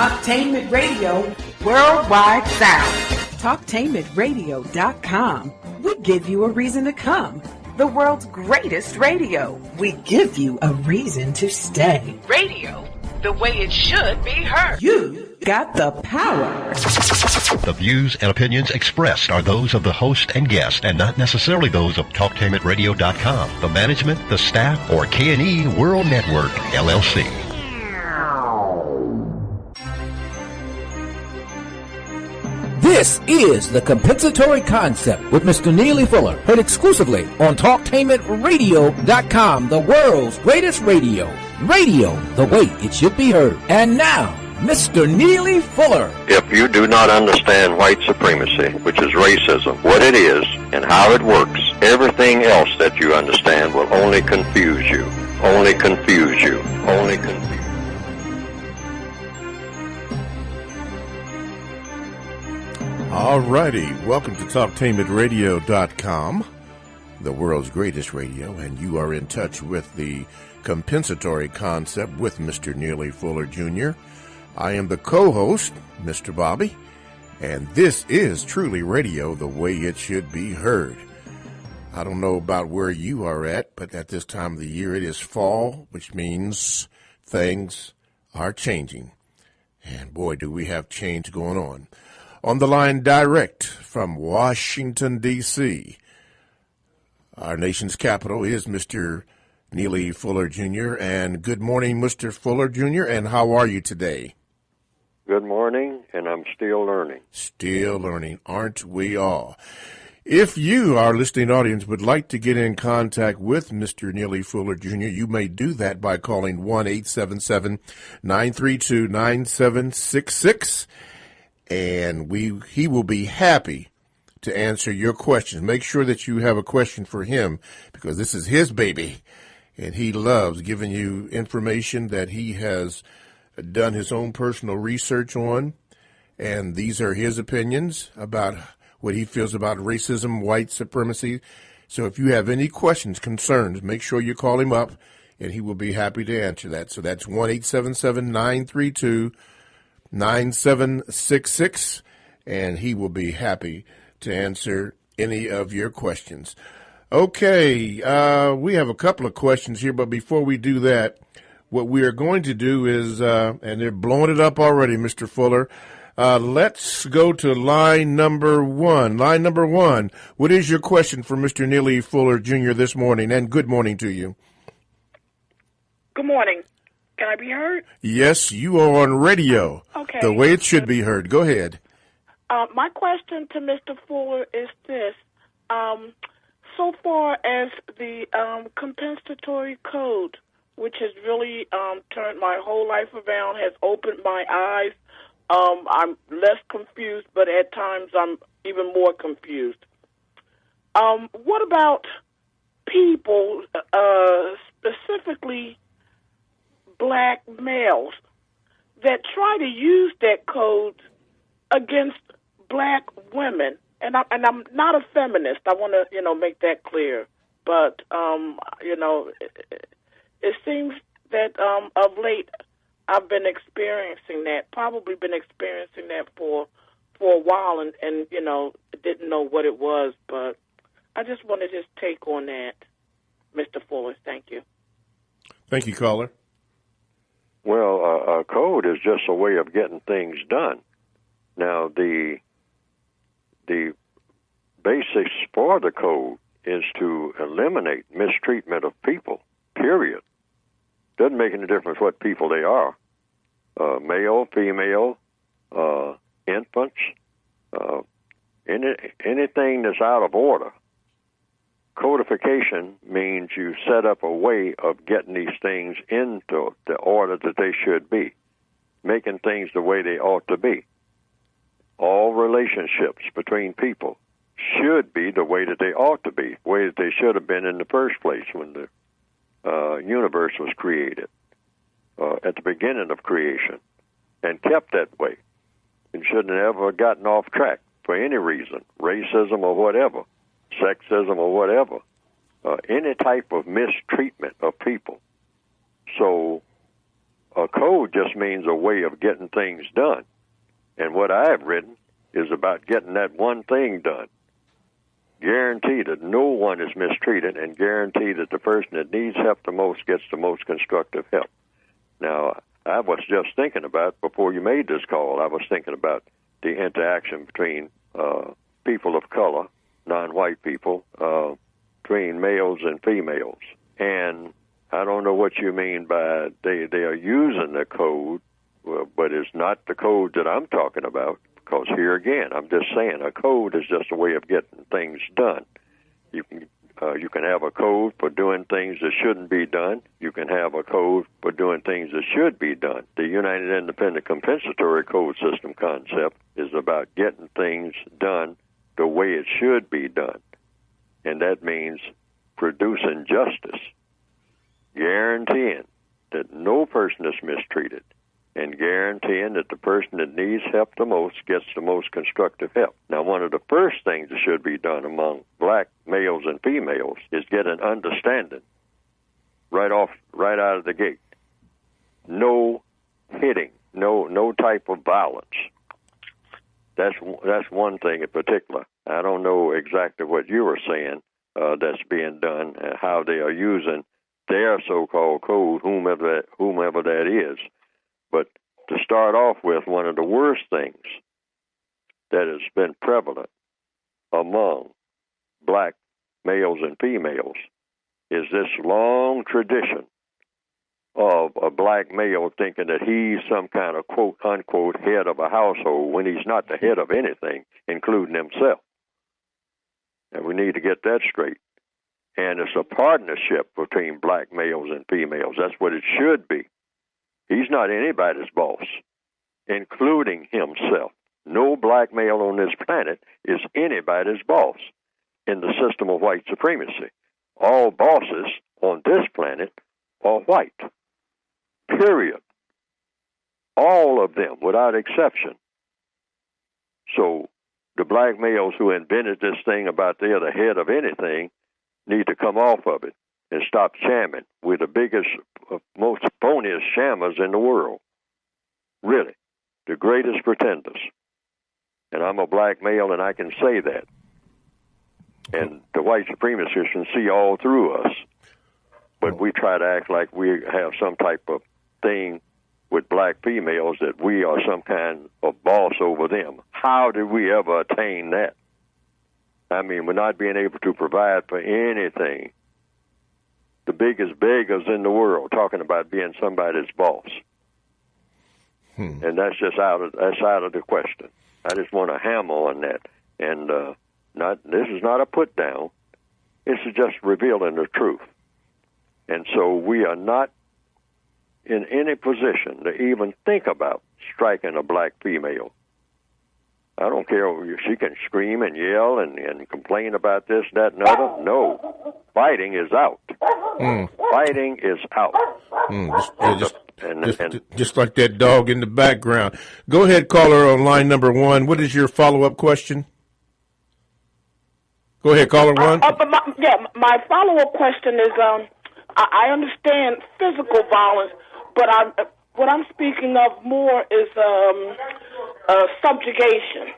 Talktainment Radio Worldwide Sound. Talktainmentradio.com. We give you a reason to come. The world's greatest radio. We give you a reason to stay. Radio, the way it should be heard. You got the power. The views and opinions expressed are those of the host and guest and not necessarily those of TalkTainmentRadio.com, the management, the staff, or K&E World Network, LLC. This is The Compensatory Concept with Mr. Neely Fuller, heard exclusively on TalkTainmentRadio.com, the world's greatest radio. Radio, the way it should be heard. And now, Mr. Neely Fuller. If you do not understand white supremacy, which is racism, what it is and how it works, everything else that you understand will only confuse you. Only confuse you. Only confuse you. All righty, welcome to TalkTainmentRadio.com, the world's greatest radio, and you are in touch with the compensatory concept with Mr. Neely Fuller Jr. I am the co-host, Mr. Bobby, and this is truly radio the way it should be heard. I don't know about where you are at, but at this time of the year it is fall, which means things are changing. And boy, do we have change going on. On the line direct from Washington, D.C., our nation's capital is Mr. Neely Fuller Jr. And good morning, Mr. Fuller Jr., and how are you today? Good morning, and I'm still learning. Still learning, aren't we all? If you, our listening audience, would like to get in contact with Mr. Neely Fuller Jr., you may do that by calling 1-877-932-9766. And he will be happy to answer your questions. Make sure that you have a question for him because this is his baby, and he loves giving you information that he has done his own personal research on, and these are his opinions about what he feels about racism, white supremacy. So if you have any questions, concerns, make sure you call him up, and he will be happy to answer that. So that's 1-877-932-9766, and he will be happy to answer any of your questions. Okay, we have a couple of questions here, but before we do that, what we are going to do is, and they're blowing it up already, Mr. Fuller, let's go to line number one. Line number one, what is your question for Mr. Neely Fuller Jr. this morning? And good morning to you. Good morning. Can I be heard? Yes, you are on radio. Okay. The way it should be heard. Go ahead. My question to Mr. Fuller is this. So far as the compensatory code, which has really turned my whole life around, has opened my eyes, I'm less confused, but at times I'm even more confused. What about people, specifically black males, that try to use that code against black women? And I'm not a feminist. I want to, make that clear. But, it seems that of late I've been experiencing that, probably been experiencing that for a while and didn't know what it was. But I just wanted his take on that, Mr. Fuller. Thank you. Thank you, caller. Well, a code is just a way of getting things done. Now, the basics for the code is to eliminate mistreatment of people, period. Doesn't make any difference what people they are, male, female, infants, anything that's out of order. Codification means you set up a way of getting these things into the order that they should be, making things the way they ought to be. All relationships between people should be the way that they ought to be, the way that they should have been in the first place when the universe was created, at the beginning of creation, and kept that way. And shouldn't have ever gotten off track for any reason, racism or whatever, sexism or whatever, any type of mistreatment of people. So a code just means a way of getting things done. And what I have written is about getting that one thing done. Guarantee that no one is mistreated, and guarantee that the person that needs help the most gets the most constructive help. Now, I was just thinking about, before you made this call, I was thinking about the interaction between people of color, non-white people, between males and females. And I don't know what you mean by they are using the code, but it's not the code that I'm talking about, because here again, I'm just saying a code is just a way of getting things done. You can have a code for doing things that shouldn't be done. You can have a code for doing things that should be done. The United Independent Compensatory Code System concept is about getting things done the way it should be done. And that means producing justice, guaranteeing that no person is mistreated, and guaranteeing that the person that needs help the most gets the most constructive help. Now, one of the first things that should be done among black males and females is get an understanding right out of the gate. No hitting, no type of violence. That's one thing in particular. I don't know exactly what you were saying that's being done, how they are using their so-called code, whomever that is. But to start off with, one of the worst things that has been prevalent among black males and females is this long tradition of a black male thinking that he's some kind of quote-unquote head of a household when he's not the head of anything, including himself. And we need to get that straight. And it's a partnership between black males and females. That's what it should be. He's not anybody's boss, including himself. No black male on this planet is anybody's boss in the system of white supremacy. All bosses on this planet are white. Period. All of them, without exception. So the black males who invented this thing about they're the head of anything need to come off of it and stop shamming. We're the biggest, most phoniest shammers in the world. Really. The greatest pretenders. And I'm a black male, and I can say that. And the white supremacists can see all through us. But we try to act like we have some type of thing with black females, that we are some kind of boss over them. How did we ever attain that? I mean, we're not being able to provide for anything. The biggest beggars in the world talking about being somebody's boss. And that's just out of the question. I just want to hammer on that. And this is not a put down. This is just revealing the truth. And so we are not in any position to even think about striking a black female. I don't care. She can scream and yell and complain about this, that, and other. No. Fighting is out. Fighting is out. Just like that dog in the background. Go ahead, caller on line number 1. What is your follow-up question? Go ahead, caller 1. My follow-up question is, I understand physical violence, but what I'm speaking of more is subjugation,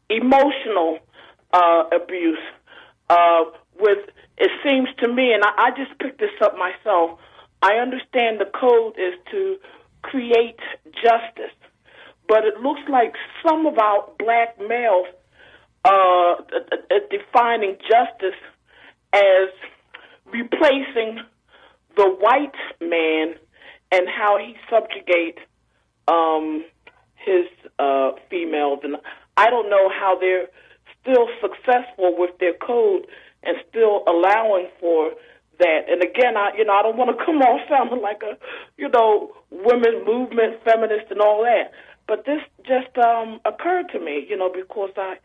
emotional abuse. It seems to me, and I just picked this up myself, I understand the code is to create justice, but it looks like some of our black males defining justice as replacing the white man and how he subjugates his females. And I don't know how they're still successful with their code and still allowing for that. And again, I don't want to come off sounding like a, women's movement, feminist and all that. But this just occurred to me, because I,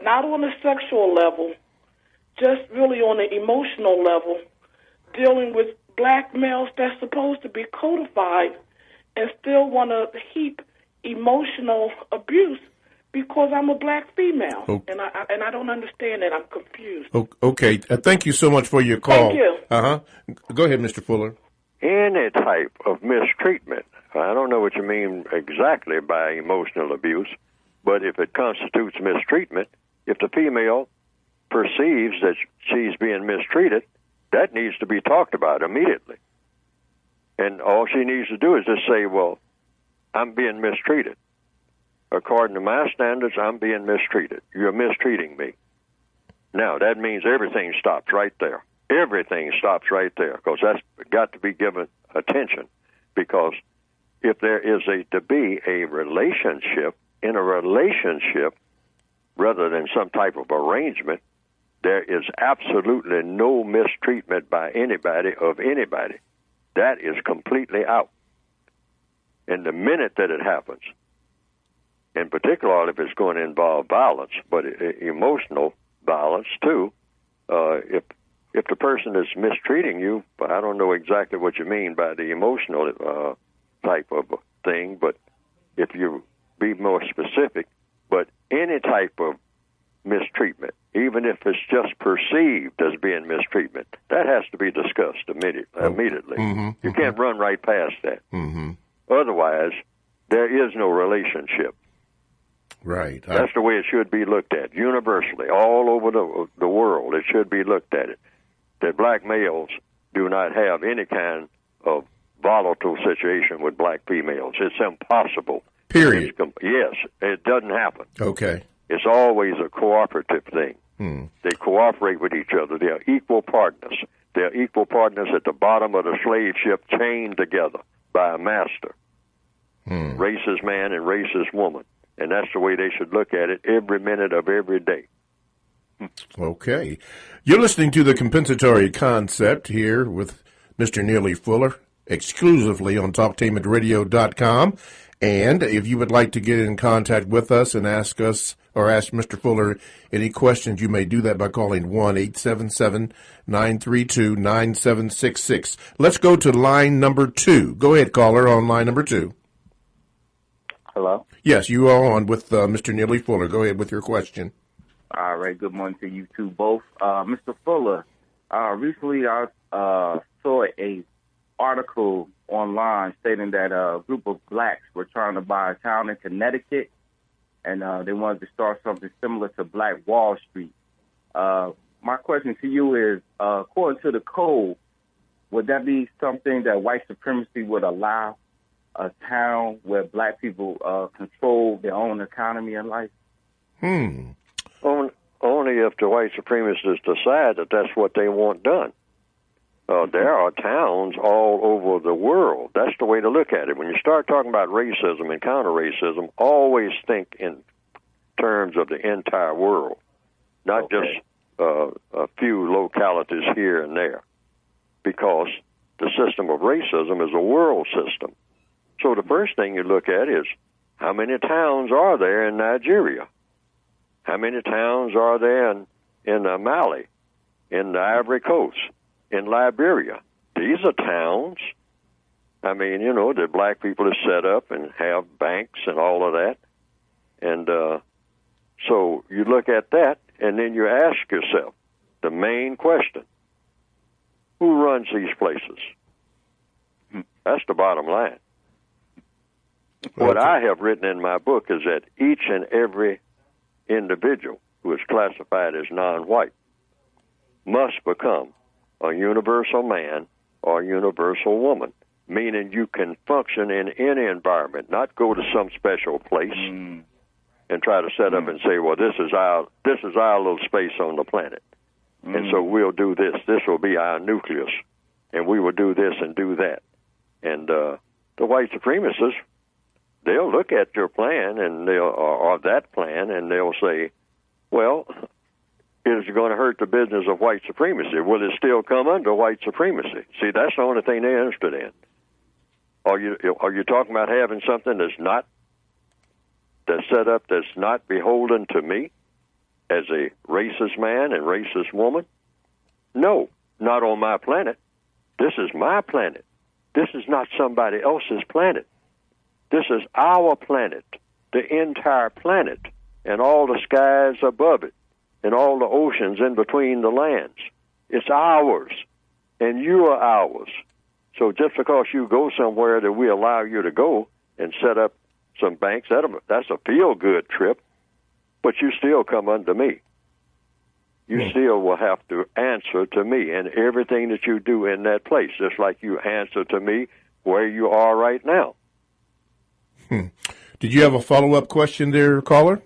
not on a sexual level, just really on an emotional level, dealing with black males that's supposed to be codified and still want to heap emotional abuse because I'm a black female. Okay. And I don't understand it. I'm confused. Okay. Thank you so much for your call. Thank you. Go ahead, Mr. Fuller. Any type of mistreatment I don't know what you mean exactly by emotional abuse, but if it constitutes mistreatment, if the female perceives that she's being mistreated, that needs to be talked about immediately. And all she needs to do is just say, well, I'm being mistreated. According to my standards, I'm being mistreated. You're mistreating me. Now, that means everything stops right there. Everything stops right there, because that's got to be given attention. Because if there is to be a relationship, in a relationship, rather than some type of arrangement, there is absolutely no mistreatment by anybody of anybody. That is completely out. And the minute that it happens, and particularly if it's going to involve violence, but emotional violence too, if the person is mistreating you, I don't know exactly what you mean by the emotional type of thing, but if you be more specific, but any type of mistreatment, even if it's just perceived as being mistreatment, that has to be discussed immediately. You can't run right past that. Otherwise, there is no relationship. Right. That's the way it should be looked at, universally, all over the world. It should be looked at it, that black males do not have any kind of volatile situation with black females. It's impossible. Period. Yes, it doesn't happen. Okay. It's always a cooperative thing. They cooperate with each other. They're equal partners. They're equal partners at the bottom of the slave ship, chained together by a master. Racist man and racist woman. And that's the way they should look at it every minute of every day. Okay. You're listening to The Compensatory Concept here with Mr. Neely Fuller, exclusively on TalkTainmentRadio.com. And if you would like to get in contact with us and ask us or ask Mr. Fuller any questions, you may do that by calling 1-877-932-9766. Let's go to line number 2. Go ahead, caller, on line number 2. Hello? Yes, you are on with Mr. Neely Fuller. Go ahead with your question. All right, good morning to you two both. Mr. Fuller, recently I saw a article online stating that a group of blacks were trying to buy a town in Connecticut, and they wanted to start something similar to Black Wall Street. My question to you is, according to the code, would that be something that white supremacy would allow, a town where black people control their own economy and life? Only if the white supremacists decide that that's what they want done. There are towns all over the world. That's the way to look at it. When you start talking about racism and counter-racism, always think in terms of the entire world, not just a few localities here and there, because the system of racism is a world system. So the first thing you look at is, how many towns are there in Nigeria? How many towns are there in Mali, in the Ivory Coast, in Liberia? These are towns. I mean, you know, the black people are set up and have banks and all of that. And so you look at that, and then you ask yourself the main question: who runs these places? That's the bottom line. What I have written in my book is that each and every individual who is classified as non-white must become a universal man or universal woman, meaning you can function in any environment, not go to some special place and try to set up and say, well, this is our little space on the planet, and so we'll do this. This will be our nucleus, and we will do this and do that. And the white supremacists, they'll look at your plan and or that plan, and they'll say, well, is it going to hurt the business of white supremacy? Will it still come under white supremacy? See, that's the only thing they're interested in. Are you talking about having something that's set up that's not beholden to me as a racist man and racist woman? No, not on my planet. This is my planet. This is not somebody else's planet. This is our planet, the entire planet, and all the skies above it, and all the oceans in between the lands. It's ours, and you are ours. So just because you go somewhere that we allow you to go and set up some banks, that's a feel-good trip, but you still come under me. You still will have to answer to me and everything that you do in that place, just like you answer to me where you are right now. Did you have a follow-up question there, caller?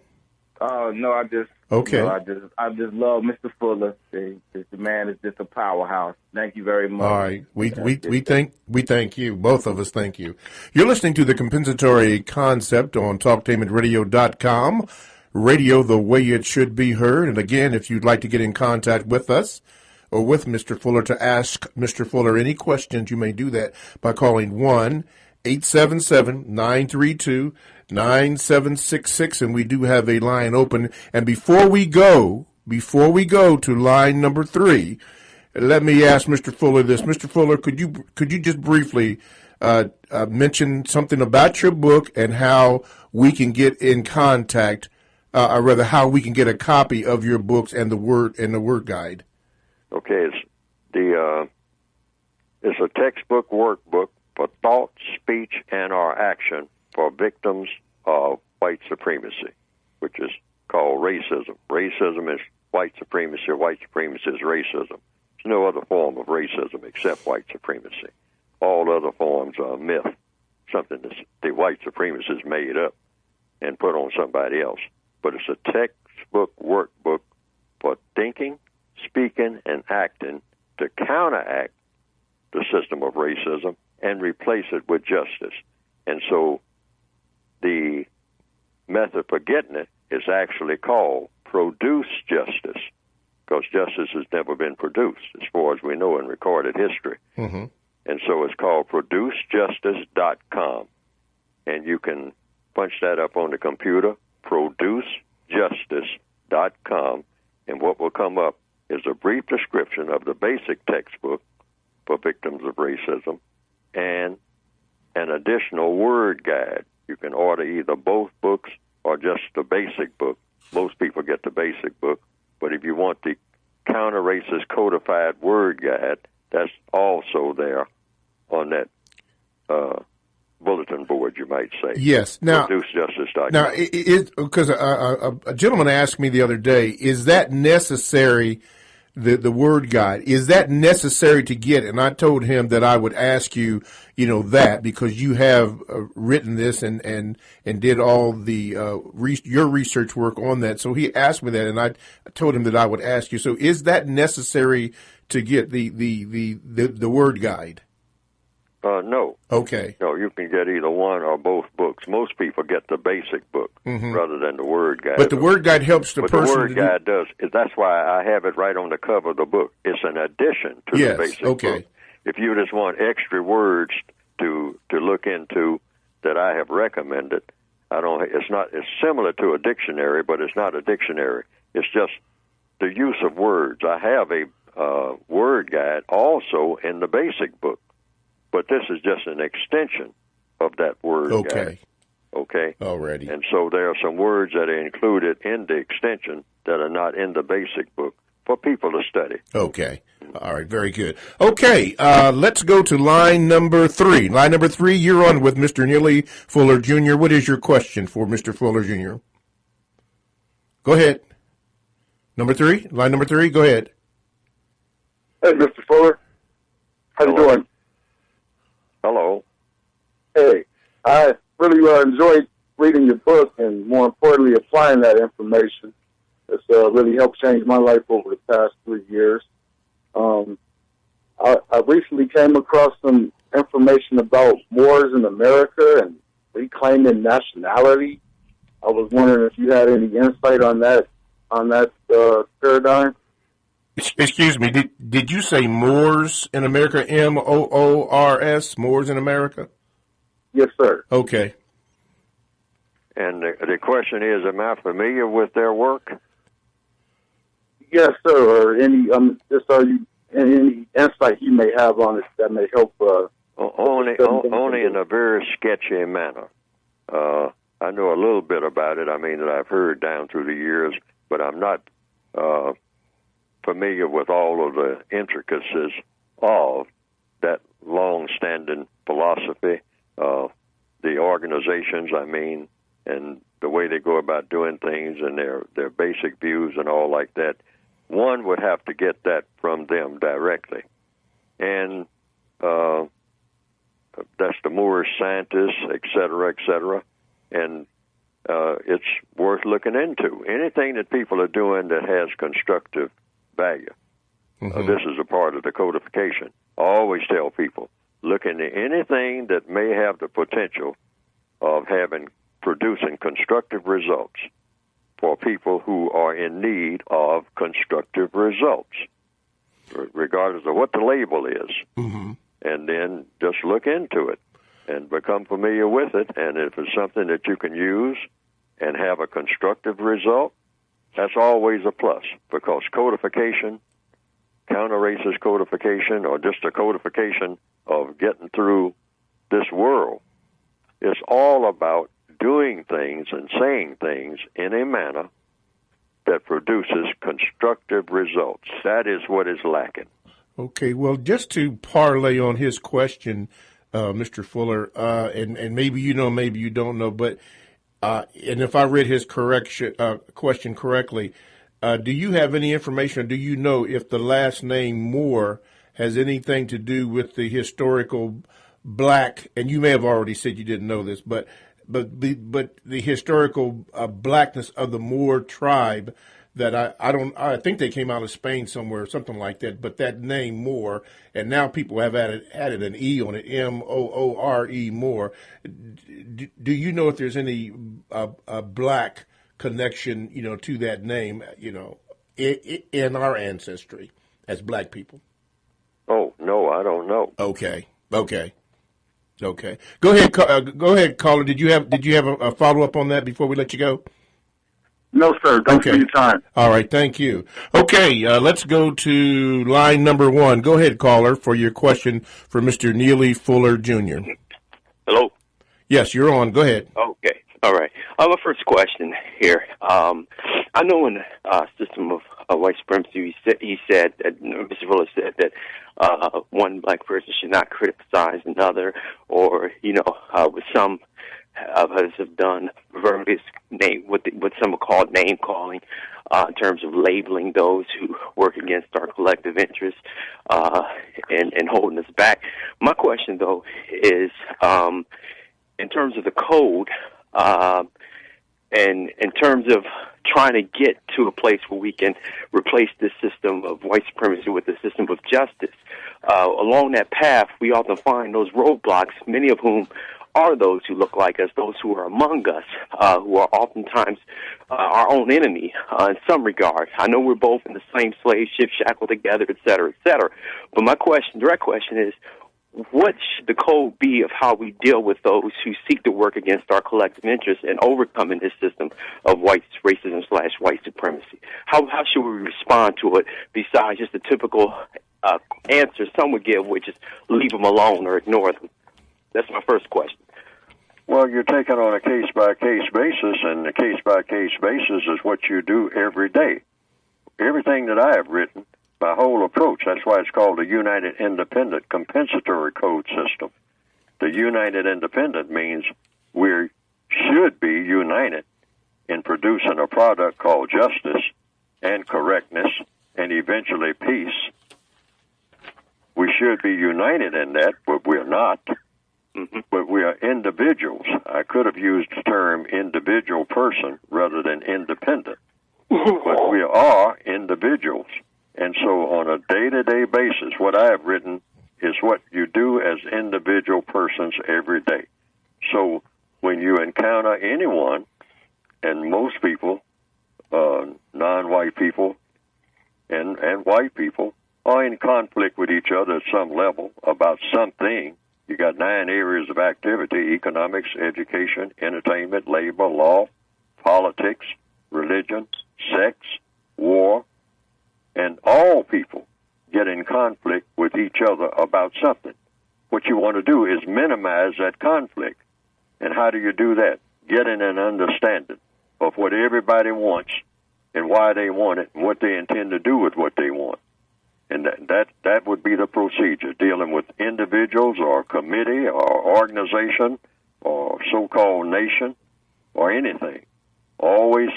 No, I just I just love Mr. Fuller. The man is just a powerhouse. Thank you very much. All right, we thank you. Both of us thank you. You're listening to the Compensatory Concept on TalkTainmentRadio.com. Radio the way it should be heard. And again, if you'd like to get in contact with us or with Mr. Fuller to ask Mr. Fuller any questions, you may do that by calling 1-877-932-9766, and we do have a line open. And before we go to line number 3, let me ask Mr. Fuller this. Mr. Fuller, could you just briefly mention something about your book and how we can get in contact, or rather how we can get a copy of your books and the word guide? Okay, it's a textbook workbook for thought, speech, and/or action for victims of white supremacy, which is called racism. Racism is white supremacy. White supremacy is racism. There's no other form of racism except white supremacy. All other forms are a myth, something that the white supremacists made up and put on somebody else. But it's a textbook workbook for thinking, speaking, and acting to counteract the system of racism and replace it with justice. And so the method for getting it is actually called produce justice, because justice has never been produced, as far as we know in recorded history. Mm-hmm. And so it's called producejustice.com. And you can punch that up on the computer, producejustice.com, and what will come up is a brief description of the basic textbook for victims of racism and an additional word guide. You can order either both books or just the basic book. Most people get the basic book, but if you want the counter-racist codified word guide, that's also there on that bulletin board, you might say. Yes. Now, ProduceJustice.com. Now, because a gentleman asked me the other day, is that necessary, the word guide, is that necessary to get? And I told him that I would ask you, that because you have written this and did all the your research work on that. So he asked me that, and I told him that I would ask you. So is that necessary to get the word guide? No. Okay. No, you can get either one or both books. Most people get the basic book rather than the word guide. But the word guide helps the person. But the word guide does. That's why I have it right on the cover of the book. It's an addition to the basic book. If you just want extra words to look into that I have recommended, it's similar to a dictionary, but it's not a dictionary. It's just the use of words. I have a word guide also in the basic book. But this is just an extension of that word guide. Okay? Already. And so there are some words that are included in the extension that are not in the basic book for people to study. Okay. All right. Very good. Okay. Let's go to line number 3. Line number 3, you're on with Mr. Neely Fuller Jr. What is your question for Mr. Fuller Jr.? Go ahead. Line number 3, go ahead. Hey, Mr. Fuller. How you doing? Hello. Hey, I really enjoyed reading your book and, more importantly, applying that information. It's really helped change my life over the past 3 years. I recently came across some information about Moors in America and reclaiming nationality. I was wondering if you had any insight on that paradigm. Excuse me, did you say Moors in America, M-O-O-R-S, Moors in America? Yes, sir. Okay. And the question is, am I familiar with their work? Yes, sir. Or any insight you may have on it that may help? Only in a very sketchy manner. I know a little bit about it. That I've heard down through the years, but I'm not familiar with all of the intricacies of that long-standing philosophy, the organizations, and the way they go about doing things and their basic views and all like that, one would have to get that from them directly. And that's the Moorish scientists, et cetera, and it's worth looking into. Anything that people are doing that has constructive value. This is a part of the codification. I always tell people, look into anything that may have the potential of producing constructive results for people who are in need of constructive results, regardless of what the label is. And then just look into it and become familiar with it. And if it's something that you can use and have a constructive result, that's always a plus, because codification, counter-racist codification, or just a codification of getting through this world, is all about doing things and saying things in a manner that produces constructive results. That is what is lacking. Okay, well, just to parlay on his question, Mr. Fuller, and maybe you know, maybe you don't know, but and if I read his question correctly, do you have any information, or do you know if the last name Moore has anything to do with the historical black, and you may have already said you didn't know this, but the historical blackness of the Moor tribe that I think they came out of Spain somewhere, something like that, but that name Moore, and now people have added an E on it, Moore, Moore. Do you know if there's any black connection, to that name, in our ancestry as black people? Oh, no, I don't know. Okay. Go ahead, caller. Did you have a follow up on that before we let you go? No, sir. Thanks for your time. All right, thank you. Okay, let's go to line number 1. Go ahead, caller, for your question for Mr. Neely Fuller Jr. Hello? Yes, you're on. Go ahead. Okay. All right. My first question here. I know in the system of white supremacy, he said that, Mr. Fuller said that one black person should not criticize another, or, with some of us have done various what some are called name calling, in terms of labeling those who work against our collective interests and holding us back. My question, though, is in terms of the code, and in terms of trying to get to a place where we can replace this system of white supremacy with a system of justice. Along that path, we often find those roadblocks, many of whom are those who look like us, those who are among us, who are oftentimes our own enemy in some regard. I know we're both in the same slave ship, shackled together, et cetera, but my direct question is, what should the code be of how we deal with those who seek to work against our collective interests and overcoming this system of white racism / white supremacy? How should we respond to it besides just the typical answer some would give, which is leave them alone or ignore them? That's my first question. Well, you're taking on a case-by-case basis, and the case-by-case basis is what you do every day. Everything that I have written, my whole approach, that's why it's called the United Independent Compensatory Code System. The United Independent means we should be united in producing a product called justice and correctness and eventually peace. We should be united in that, but we're not. But we are individuals. I could have used the term individual person rather than independent. But we are individuals. And so on a day-to-day basis, what I have written is what you do as individual persons every day. So when you encounter anyone, and most people, non-white people and white people, are in conflict with each other at some level about something. You got 9 areas of activity: economics, education, entertainment, labor, law, politics, religion, sex, war, and all people get in conflict with each other about something. What you want to do is minimize that conflict. And how do you do that? Getting an understanding of what everybody wants and why they want it and what they intend to do with what they want. And that would be the procedure, dealing with individuals or committee or organization or so-called nation or anything. Always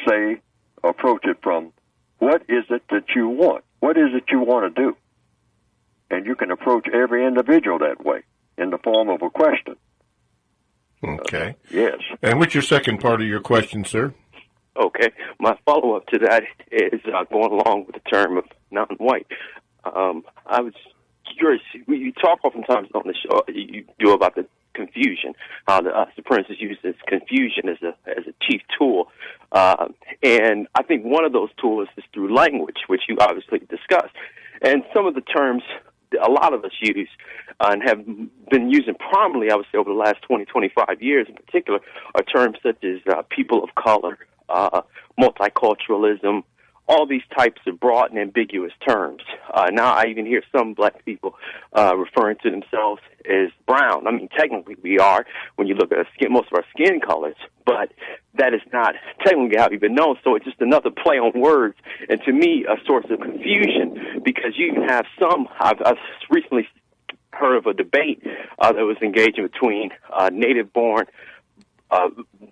approach it from, what is it that you want? What is it you want to do? And you can approach every individual that way in the form of a question. Okay. Yes. And what's your second part of your question, sir? Okay. My follow-up to that is going along with the term of non-white. I was curious. You talk oftentimes on the show, you do about the confusion, how the supremacists use this confusion as a chief tool. And I think one of those tools is through language, which you obviously discussed. And some of the terms a lot of us use and have been using prominently, I would say, over the last 20, 25 years in particular, are terms such as people of color, multiculturalism, all these types of broad and ambiguous terms. Now I even hear some black people referring to themselves as brown. I mean, technically we are when you look at most of our skin colors, but that is not technically how we've been known. So it's just another play on words, and to me, a source of confusion, because you have some, I've recently heard of a debate that was engaging between native-born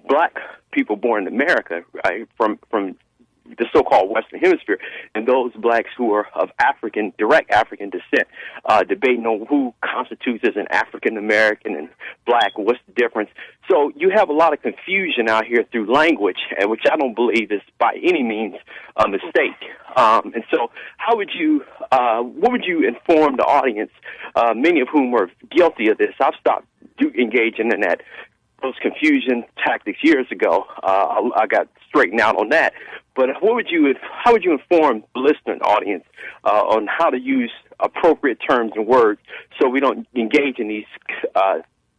black people born in America, right, from the so-called Western Hemisphere, and those blacks who are of direct African descent, debating on who constitutes as an African American and black, what's the difference. So you have a lot of confusion out here through language, and which I don't believe is by any means a mistake. And so what would you inform the audience, many of whom are guilty of this? I've stopped engaging in those confusion tactics years ago. I got straightened out on that. But how would you inform the listening audience on how to use appropriate terms and words so we don't engage in these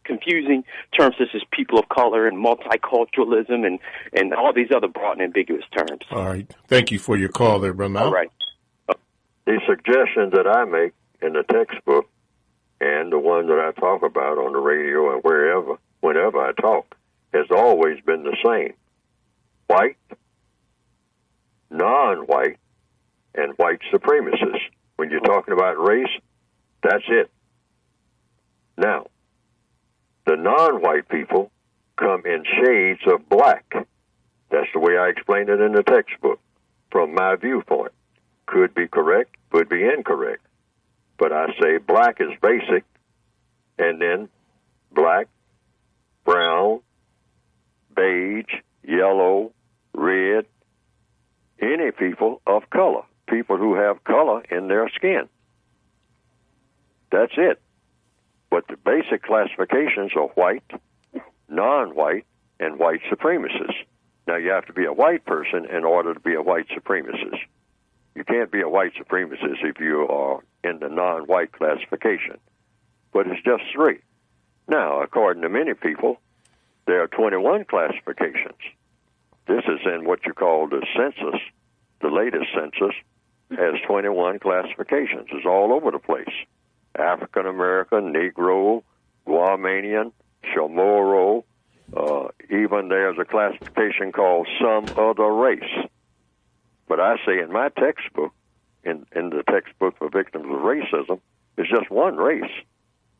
confusing terms such as people of color and multiculturalism and all these other broad and ambiguous terms? All right. Thank you for your call there, Brother Mal. All right. The suggestions that I make in the textbook and the one that I talk about on the radio and whenever I talk, has always been the same. White, non-white, and white supremacists. When you're talking about race, that's it. Now, the non-white people come in shades of black. That's the way I explained it in the textbook, from my viewpoint. Could be correct, could be incorrect. But I say black is basic, and then black, brown, beige, yellow, red, any people of color, people who have color in their skin. That's it. But the basic classifications are white, non-white, and white supremacists. Now, you have to be a white person in order to be a white supremacist. You can't be a white supremacist if you are in the non-white classification. But it's just 3. Now, according to many people, there are 21 classifications. This is in what you call the census. The latest census has 21 classifications. It's all over the place. African American, Negro, Guamanian, Chamorro. Even there's a classification called some other race. But I say in my textbook, in the textbook for victims of racism, it's just one race,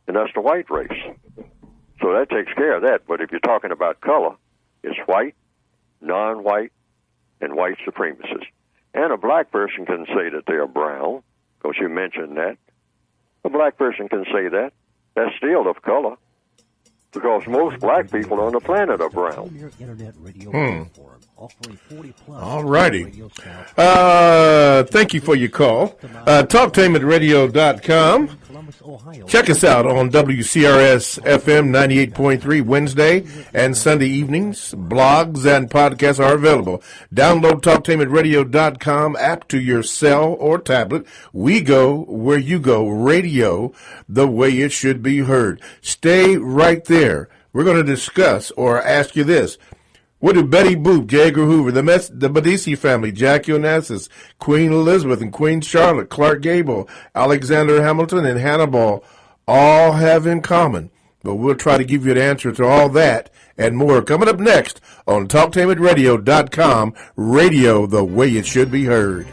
and that's the white race. So that takes care of that. But if you're talking about color, it's white, non-white, and white supremacists. And a black person can say that they are brown, because you mentioned that. A black person can say that. That's still of color, because most black people on the planet are brown. All righty. Thank you for your call. TalkTainmentRadio.com. Check us out on WCRS FM 98.3 Wednesday and Sunday evenings. Blogs and podcasts are available. Download TalkTainmentRadio.com app to your cell or tablet. We go where you go. Radio, the way it should be heard. Stay right there. We're going to discuss or ask you this. What do Betty Boop, J. Edgar Hoover, the Medici family, Jackie Onassis, Queen Elizabeth and Queen Charlotte, Clark Gable, Alexander Hamilton, and Hannibal all have in common? But we'll try to give you an answer to all that and more coming up next on TalkTainmentRadio.com, radio the way it should be heard.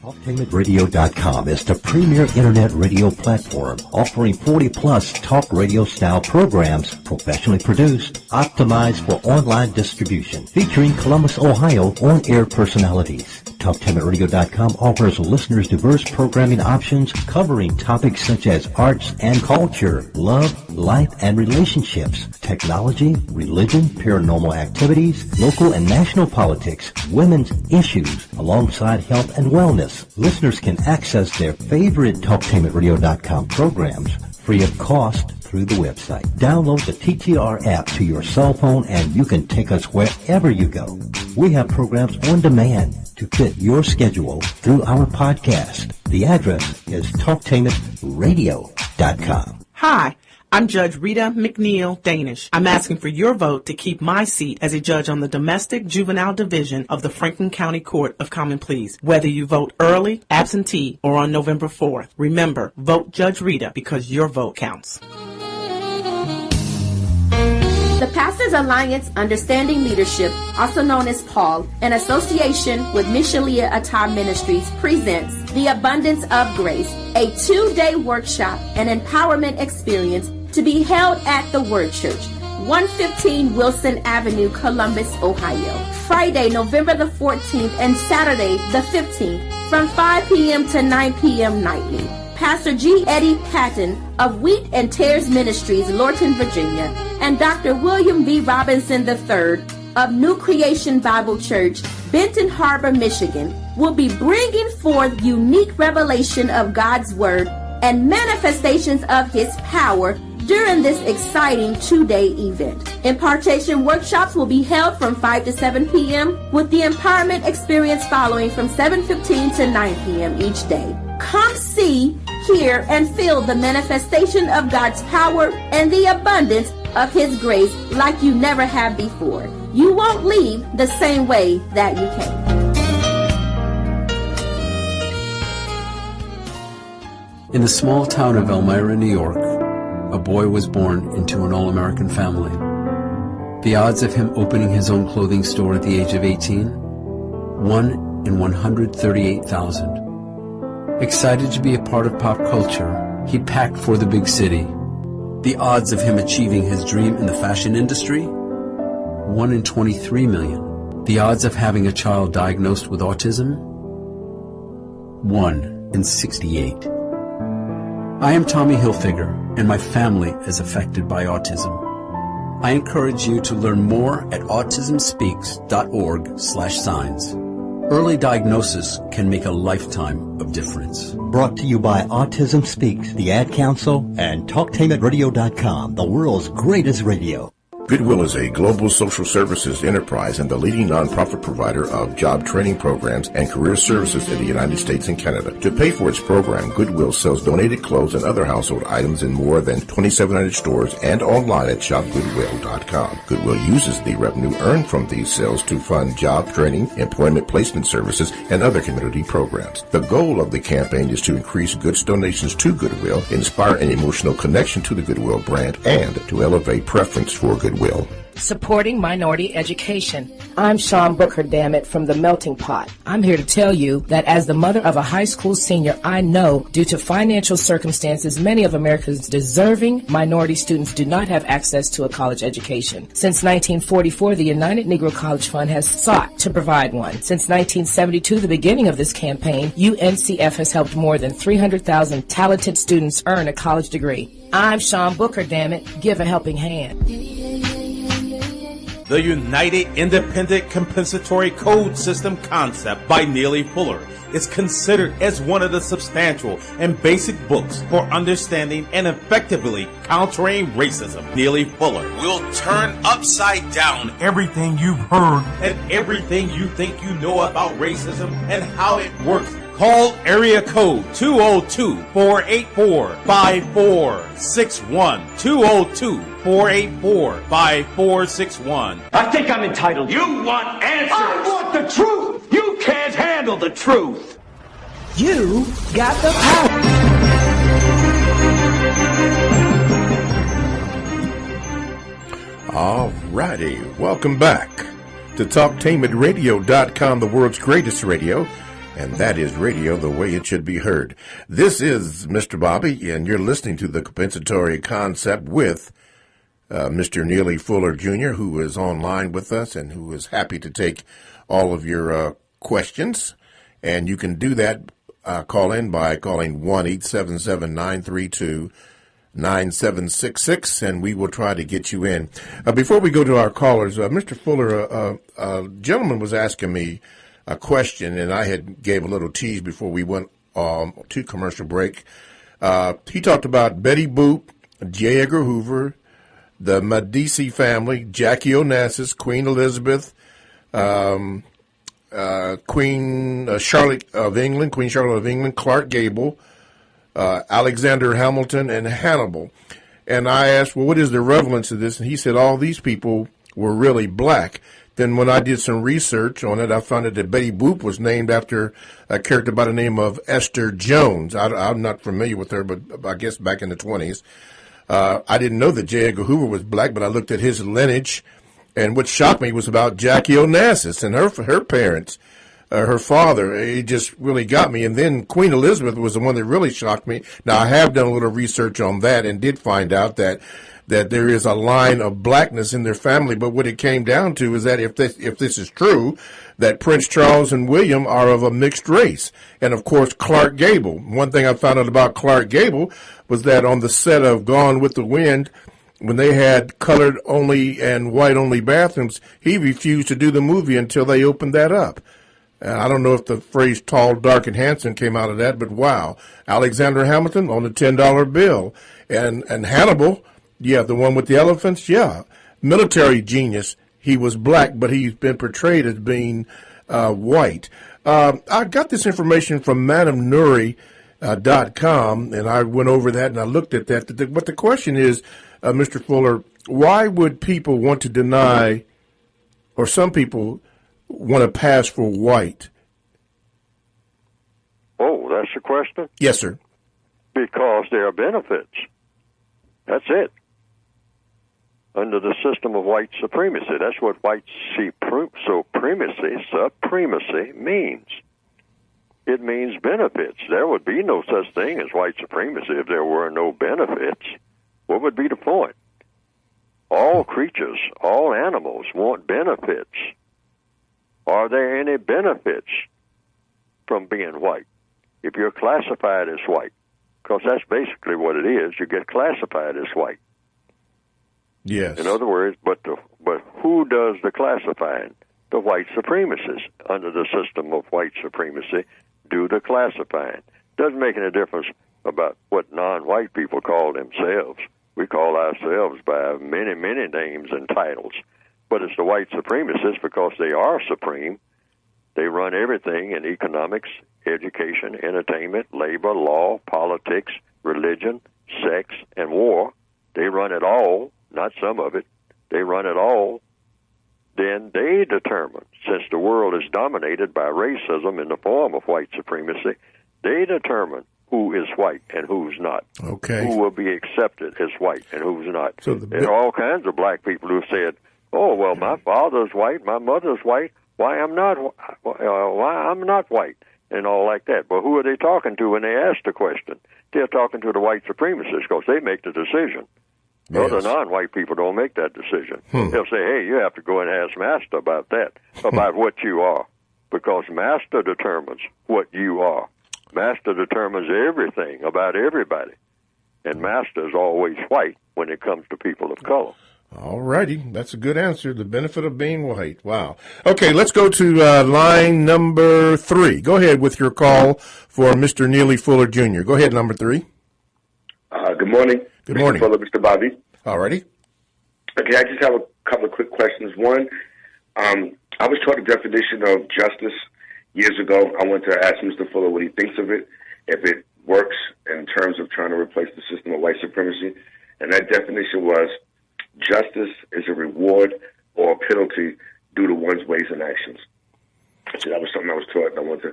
TalkTainmentRadio.com is the premier internet radio platform offering 40-plus talk radio-style programs professionally produced, optimized for online distribution, featuring Columbus, Ohio on-air personalities. TalkTainmentRadio.com offers listeners diverse programming options covering topics such as arts and culture, love, life and relationships, technology, religion, paranormal activities, local and national politics, women's issues, alongside health and wellness. Listeners can access their favorite TalkTainmentRadio.com programs free of cost through the website. Download the TTR app to your cell phone and you can take us wherever you go. We have programs on demand to fit your schedule through our podcast. The address is TalkTainmentRadio.com. Hi, I'm Judge Rita McNeil Danish. I'm asking for your vote to keep my seat as a judge on the Domestic Juvenile Division of the Franklin County Court of Common Pleas. Whether you vote early, absentee, or on November 4th, remember, vote Judge Rita because your vote counts. The Pastors Alliance Understanding Leadership, also known as PAUL, in association with Mishalia Atah Ministries, presents The Abundance of Grace, a 2-day workshop and empowerment experience to be held at the Word Church, 115 Wilson Avenue, Columbus, Ohio. Friday, November the 14th and Saturday the 15th from 5 p.m. to 9 p.m. nightly. Pastor G. Eddie Patton of Wheat and Tares Ministries, Lorton, Virginia, and Dr. William V. Robinson III of New Creation Bible Church, Benton Harbor, Michigan, will be bringing forth unique revelation of God's Word and manifestations of His power during this exciting 2-day event. Impartation workshops will be held from 5 to 7 p.m. with the empowerment experience following from 7:15 to 9 p.m. each day. Come see, hear, and feel the manifestation of God's power and the abundance of His grace like you never have before. You won't leave the same way that you came. In the small town of Elmira, New York, a boy was born into an all-American family. The odds of him opening his own clothing store at the age of 18? 1 in 138,000. Excited to be a part of pop culture, he packed for the big city. The odds of him achieving his dream in the fashion industry? 1 in 23 million. The odds of having a child diagnosed with autism? 1 in 68. I am Tommy Hilfiger, and my family is affected by autism. I encourage you to learn more at autismspeaks.org/signs. Early diagnosis can make a lifetime of difference. Brought to you by Autism Speaks, the Ad Council, and TalkTainmentRadio.com, the world's greatest radio. Goodwill is a global social services enterprise and the leading nonprofit provider of job training programs and career services in the United States and Canada. To pay for its program, Goodwill sells donated clothes and other household items in more than 2,700 stores and online at shopgoodwill.com. Goodwill uses the revenue earned from these sales to fund job training, employment placement services, and other community programs. The goal of the campaign is to increase goods donations to Goodwill, inspire an emotional connection to the Goodwill brand, and to elevate preference for Goodwill. Supporting minority education. I'm Sean Booker, dammit, from The Melting Pot. I'm here to tell you that as the mother of a high school senior, I know due to financial circumstances, many of America's deserving minority students do not have access to a college education. Since 1944, the United Negro College Fund has sought to provide one. Since 1972, the beginning of this campaign, UNCF has helped more than 300,000 talented students earn a college degree. I'm Sean Booker, dammit. Give a helping hand. The United Independent Compensatory Code System concept by Neely Fuller is considered as one of the substantial and basic books for understanding and effectively countering racism. Neely Fuller will turn upside down everything you've heard and everything you think you know about racism and how it works. Call area code 202-484-5461. 202-484-5461. I think I'm entitled. You want answers. I want the truth. You can't handle the truth. You got the power. All righty. Welcome back to TalkTainmentRadio.com, the world's greatest radio. and that is radio the way it should be heard. This is Mr. Bobby, and you're listening to the Compensatory Concept with Mr. Neely Fuller Jr., who is online with us and who is happy to take all of your questions. And you can do that, call in by calling 1-877-932-9766, and we will try to get you in. Before we go to our callers, Mr. Fuller, a gentleman was asking me a question, and I had gave a little tease before we went to commercial break. He talked about Betty Boop, J. Edgar Hoover, the Medici family, Jackie Onassis, Queen Elizabeth, Queen Charlotte of England, Clark Gable, Alexander Hamilton, and Hannibal. And I asked, well, what is the relevance of this? And he said all these people were really black. Then when I did some research on it, I found out that Betty Boop was named after a character by the name of Esther Jones. I'm not familiar with her, but I guess back in the 20s. I didn't know that J. Edgar Hoover was black, but I looked at his lineage, and what shocked me was about Jackie Onassis and her parents, her father. It just really got me. And then Queen Elizabeth was the one that really shocked me. Now, I have done a little research on that and did find out that there is a line of blackness in their family, but what it came down to is that if this is true, that Prince Charles and William are of a mixed race. And, of course, Clark Gable. One thing I found out about Clark Gable was that on the set of Gone with the Wind, when they had colored-only and white-only bathrooms, he refused to do the movie until they opened that up. I don't know if the phrase tall, dark, and handsome came out of that, but wow. Alexander Hamilton on the $10 bill. And Hannibal, yeah, the one with the elephants, yeah. Military genius. He was black, but he's been portrayed as being white. I got this information from MadameNuri.com, and I went over that and I looked at that. But the question is, Mr. Fuller, why would people want to deny, or some people want to pass for white? Oh, that's the question? Yes, sir. Because there are benefits. That's it. Under the system of white supremacy. That's what white supremacy means. It means benefits. There would be no such thing as white supremacy if there were no benefits. What would be the point? All creatures, all animals want benefits. Are there any benefits from being white? If you're classified as white, because that's basically what it is, you get classified as white. Yes. In other words, but who does the classifying? The white supremacists under the system of white supremacy do the classifying. Doesn't make any difference about what non-white people call themselves. We call ourselves by many, many names and titles. But it's the white supremacists because they are supreme. They run everything in economics, education, entertainment, labor, law, politics, religion, sex, and war. They run it all. Not some of it. They run it all. Then they determine, since the world is dominated by racism in the form of white supremacy, they determine who is white and who's not. Okay. Who will be accepted as white and who's not. So there are all kinds of black people who said, "Oh, well, my father's white, my mother's white. Why I'm not white?" and all like that. But who are they talking to when they ask the question? They're talking to the white supremacists because they make the decision. Yes. Other non-white people don't make that decision. They'll say, "Hey, you have to go and ask Master about that, about what you are," because Master determines what you are. Master determines everything about everybody, and Master is always white when it comes to people of color. All righty. That's a good answer. The benefit of being white. Wow. Okay, let's go to line number 3. Go ahead with your call for Mr. Neely Fuller Jr. Go ahead, number 3. Good morning. Good morning. Mr. Fuller, Mr. Bobby. All righty. Okay, I just have a couple of quick questions. One, I was taught a definition of justice years ago. I want to ask Mr. Fuller what he thinks of it, if it works in terms of trying to replace the system of white supremacy. And that definition was, justice is a reward or a penalty due to one's ways and actions. So that was something I was taught, and I want to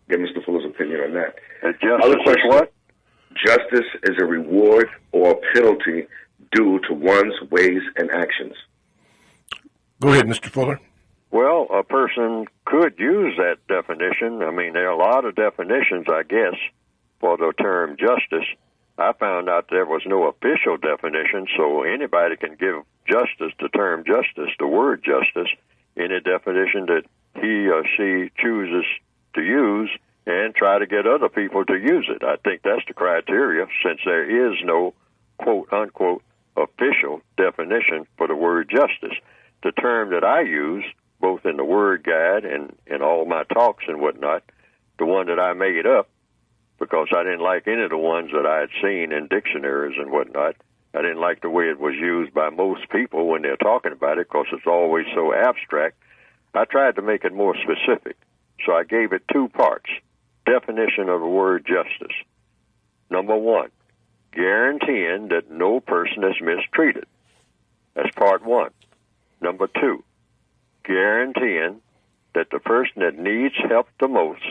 get Mr. Fuller's opinion on that. And justice is what? Justice is a reward or a penalty due to one's ways and actions. Go ahead, Mr. Fuller. Well, a person could use that definition. I mean, there are a lot of definitions, I guess, for the term justice. I found out there was no official definition, so anybody can give justice, the term justice, the word justice, any definition that he or she chooses to use and try to get other people to use it. I think that's the criteria, since there is no quote-unquote official definition for the word justice. The term that I use, both in the word guide and in all my talks and whatnot, the one that I made up, because I didn't like any of the ones that I had seen in dictionaries and whatnot. I didn't like the way it was used by most people when they're talking about it, because it's always so abstract. I tried to make it more specific, so I gave it 2 parts. Definition of the word justice. Number 1, guaranteeing that no person is mistreated. That's part 1. Number 2, guaranteeing that the person that needs help the most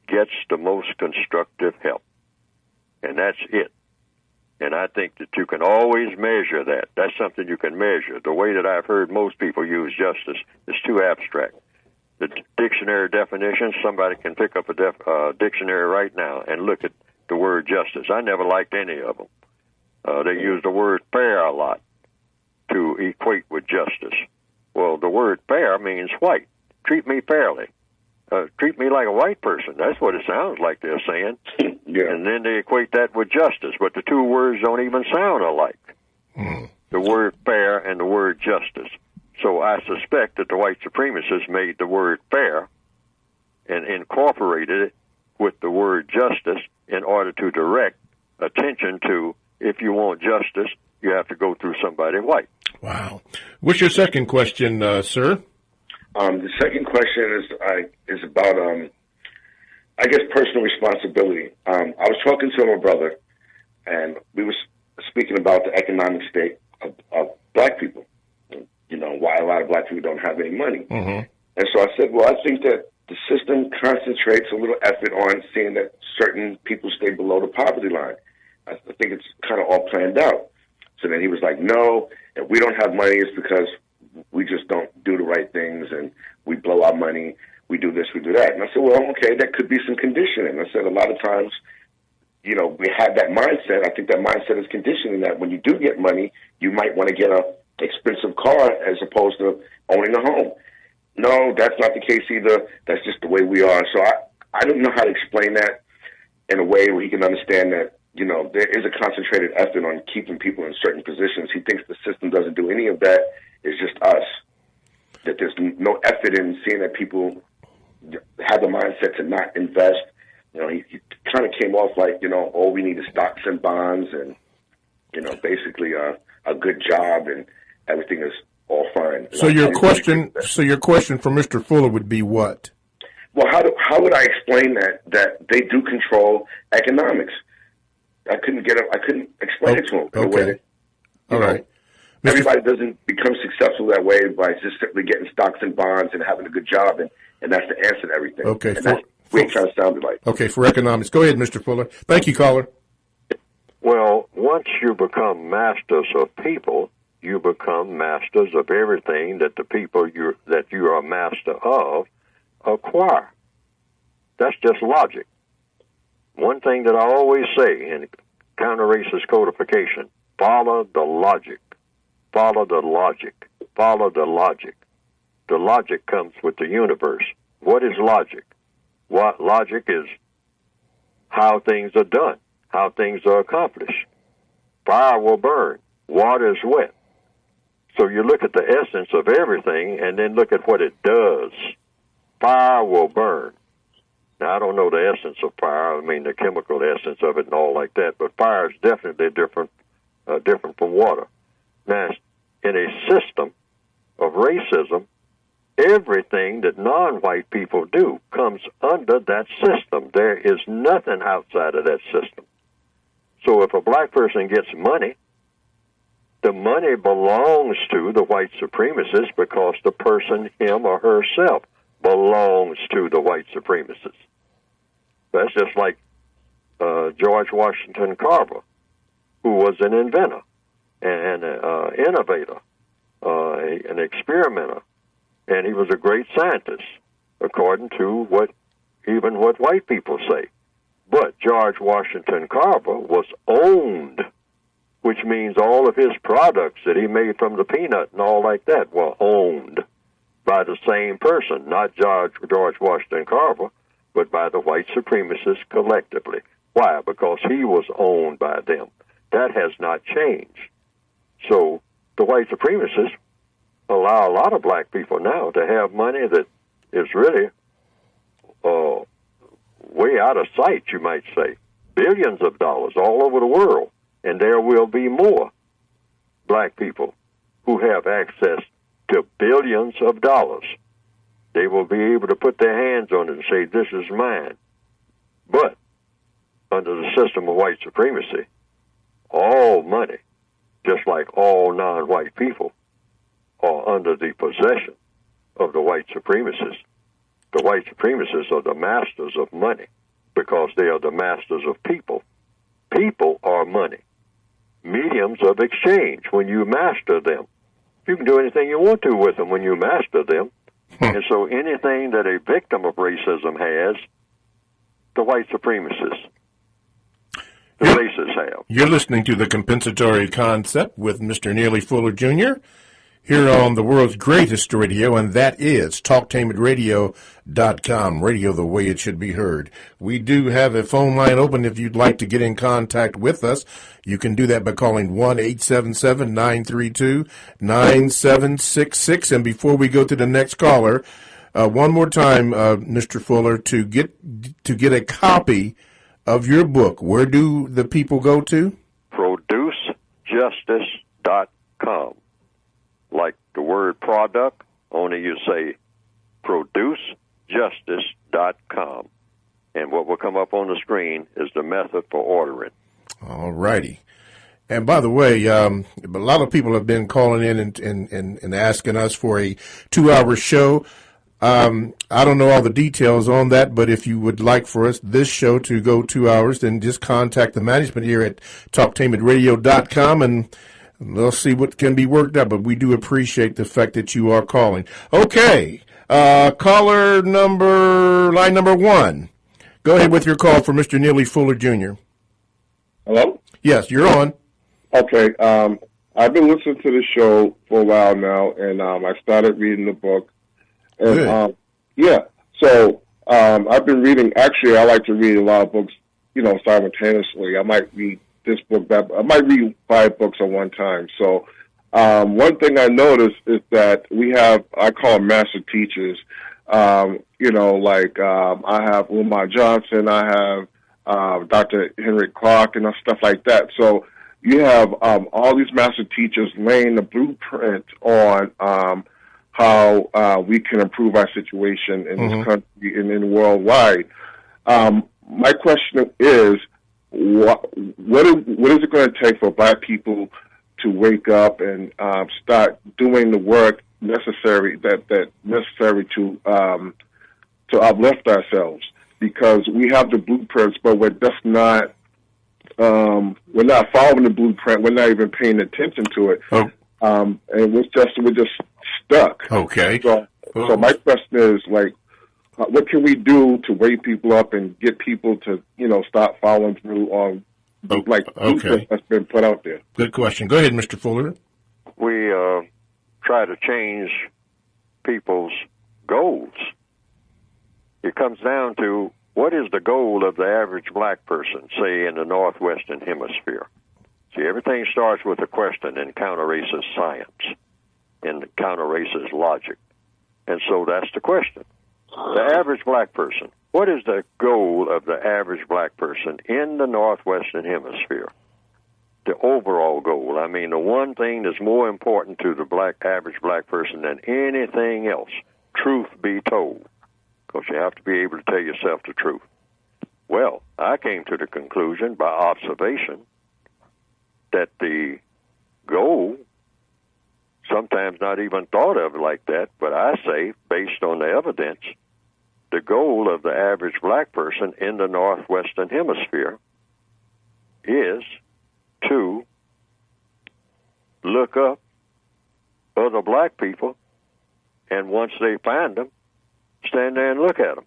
gets the most constructive help. And that's it. And I think that you can always measure that. That's something you can measure. The way that I've heard most people use justice is too abstract. The dictionary definition, somebody can pick up a dictionary right now and look at the word justice. I never liked any of them. They use the word fair a lot to equate with justice. Well, the word fair means white. Treat me fairly. Treat me like a white person. That's what it sounds like they're saying. Yeah. And then they equate that with justice, but the 2 words don't even sound alike. The word fair and the word justice. So I suspect that the white supremacists made the word fair and incorporated it with the word justice in order to direct attention to, if you want justice, you have to go through somebody white. Wow. What's your second question, sir? The second question is about, I guess, personal responsibility. I was talking to my brother, and we were speaking about the economic state of black people. You know, why a lot of black people don't have any money. Mm-hmm. And so I said, well, I think that the system concentrates a little effort on seeing that certain people stay below the poverty line. I think it's kind of all planned out. So then he was like, no, if we don't have money, it's because we just don't do the right things and we blow our money, we do this, we do that. And I said, well, okay, that could be some conditioning. I said, a lot of times, you know, we have that mindset. I think that mindset is conditioning that when you do get money, you might want to get a expensive car as opposed to owning a home. No, that's not the case either. That's just the way we are. So I don't know how to explain that in a way where he can understand that, you know, there is a concentrated effort on keeping people in certain positions. He thinks the system doesn't do any of that. It's just us. That there's no effort in seeing that people have the mindset to not invest. You know, he kind of came off like, you know, all we need is stocks and bonds and, you know, basically a good job and everything is all fine. So your question for Mr. Fuller would be what? Well, how would I explain that they do control economics? I couldn't explain it to him. Okay. All right. Everybody doesn't become successful that way by just simply getting stocks and bonds and having a good job, and that's the answer to everything. Okay. And that's what it kind of sounded like. Okay, for economics. Go ahead, Mr. Fuller. Thank you, caller. Well, once you become masters of people, you become masters of everything that the people that you are master of acquire. That's just logic. One thing that I always say in counter-racist codification, follow the logic. Follow the logic. Follow the logic. The logic comes with the universe. What is logic? What logic is how things are done, how things are accomplished. Fire will burn. Water is wet. So you look at the essence of everything and then look at what it does. Fire will burn. Now, I don't know the essence of fire. I mean, the chemical essence of it and all like that, but fire is definitely different from water. Now, in a system of racism, everything that non-white people do comes under that system. There is nothing outside of that system. So if a black person gets money, the money belongs to the white supremacist because the person, him or herself, belongs to the white supremacists. That's just like George Washington Carver, who was an inventor, an innovator, an experimenter, and he was a great scientist, according to what white people say. But George Washington Carver was owned, which means all of his products that he made from the peanut and all like that were owned by the same person, not George Washington Carver, but by the white supremacists collectively. Why? Because he was owned by them. That has not changed. So the white supremacists allow a lot of black people now to have money that is really way out of sight, you might say. Billions of dollars all over the world. And there will be more black people who have access to billions of dollars. They will be able to put their hands on it and say, this is mine. But under the system of white supremacy, all money, just like all non-white people, are under the possession of the white supremacists. The white supremacists are the masters of money because they are the masters of people. People are money, mediums of exchange. When you master them, you can do anything you want to with them when you master them. And so anything that a victim of racism has, the white supremacists, the racists have. You're listening to The Compensatory Concept with Mr. Neely Fuller, Jr., here on the world's greatest radio, and that is TalkTameItRadio.com, radio the way it should be heard. We do have a phone line open if you'd like to get in contact with us. You can do that by calling 1-877-932-9766. And before we go to the next caller, one more time, Mr. Fuller, to get a copy of your book, where do the people go to? ProduceJustice.com. Like the word product, only you say ProduceJustice.com. And what will come up on the screen is the method for ordering. All righty. And by the way, a lot of people have been calling in and asking us for a 2-hour show. I don't know all the details on that, but if you would like for this show to go 2 hours, then just contact the management here at TalkTameItRadio.com and we'll see what can be worked out, but we do appreciate the fact that you are calling. Okay, caller line number 1. Go ahead with your call for Mr. Neely Fuller, Jr. Hello? Yes, you're on. Okay, I've been listening to the show for a while now, and I started reading the book. And, so I've been reading. Actually, I like to read a lot of books, simultaneously. I might read this book, I might read 5 books at one time. So one thing I noticed is that we have, I call them master teachers. I have Umar Johnson, I have Dr. Henry Clark, and stuff like that. So you have all these master teachers laying the blueprint on how we can improve our situation in this country and in worldwide. My question is, what is it going to take for black people to wake up and start doing the work necessary to uplift ourselves? Because we have the blueprints, but we're just not following the blueprint. We're not even paying attention to it, and we're just stuck. Okay. So my question is, what can we do to wake people up and get people to, start following through on that's been put out there? Good question. Go ahead, Mr. Fuller. We try to change people's goals. It comes down to, what is the goal of the average black person, say, in the Northwestern Hemisphere? See, everything starts with a question in counter-racist science, in counter-racist logic. And so that's the question. The average black person, what is the goal of the average black person in the Northwestern Hemisphere? The overall goal. I mean, the one thing that's more important to the average black person than anything else, truth be told, because you have to be able to tell yourself the truth. Well, I came to the conclusion by observation that the goal, sometimes not even thought of like that, but I say, based on the evidence, the goal of the average black person in the Northwestern Hemisphere is to look up other black people And once they find them, stand there and look at them.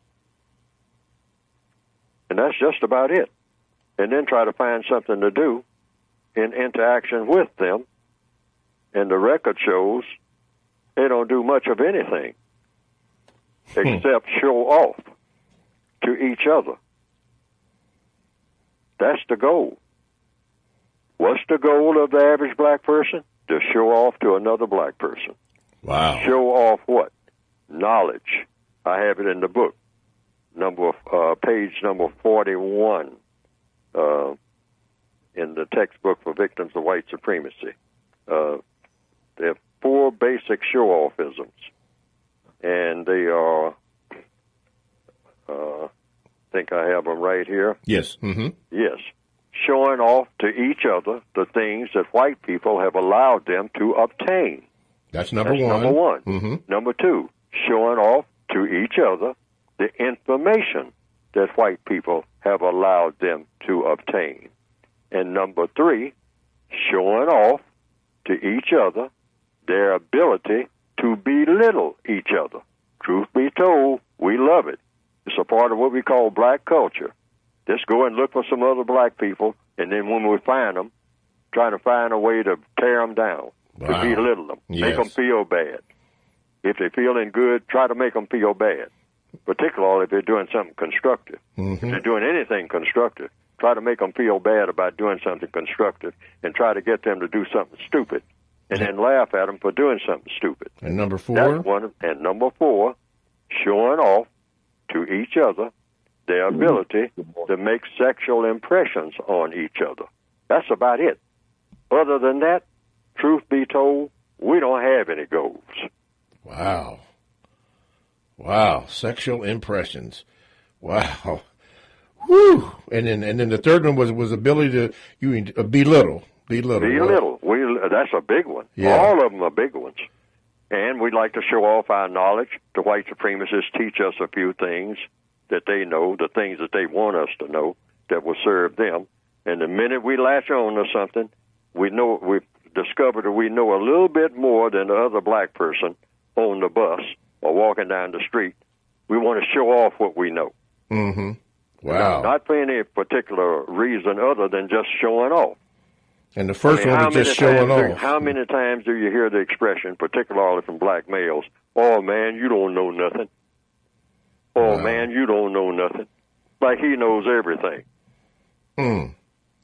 And that's just about it. And then try to find something to do in interaction with them. And the record shows they don't do much of anything except show off to each other. That's the goal. What's the goal of the average black person? To show off to another black person. Wow. Show off what? Knowledge. I have it in the book, page number 41, in the textbook for victims of white supremacy. There are 4 basic show-offisms, and they are, I think I have them right here. Yes. Mm-hmm. Yes. Showing off to each other the things that white people have allowed them to obtain. That's number one. Number one. Mm-hmm. Number 2, showing off to each other the information that white people have allowed them to obtain. And number 3, showing off to each other their ability to belittle each other. Truth be told, we love it. It's a part of what we call black culture. Just go and look for some other black people, and then when we find them, try to find a way to tear them down, to belittle them, make them feel bad. If they're feeling good, try to make them feel bad, particularly if they're doing something constructive. If they're doing anything constructive, try to make them feel bad about doing something constructive and try to get them to do something stupid and then laugh at them for doing something stupid. And number 4? That's one. And number 4, showing off to each other their ability to make sexual impressions on each other. That's about it. Other than that, truth be told, we don't have any goals. Wow. Wow. Sexual impressions. Wow. Whew. And then the third one was ability to belittle. Belittle. That's a big one. Yeah. All of them are big ones. And we'd like to show off our knowledge. The white supremacists teach us a few things that they know, the things that they want us to know that will serve them. And the minute we latch on to something, we've discovered that we know a little bit more than the other black person on the bus or walking down the street. We want to show off what we know. Mm-hmm. Wow. Not for any particular reason other than just showing off. And the first one is just showing off. How many times do you hear the expression, particularly from black males, "Oh, man, you don't know nothing. Oh, man, you don't know nothing." Like he knows everything. Wow.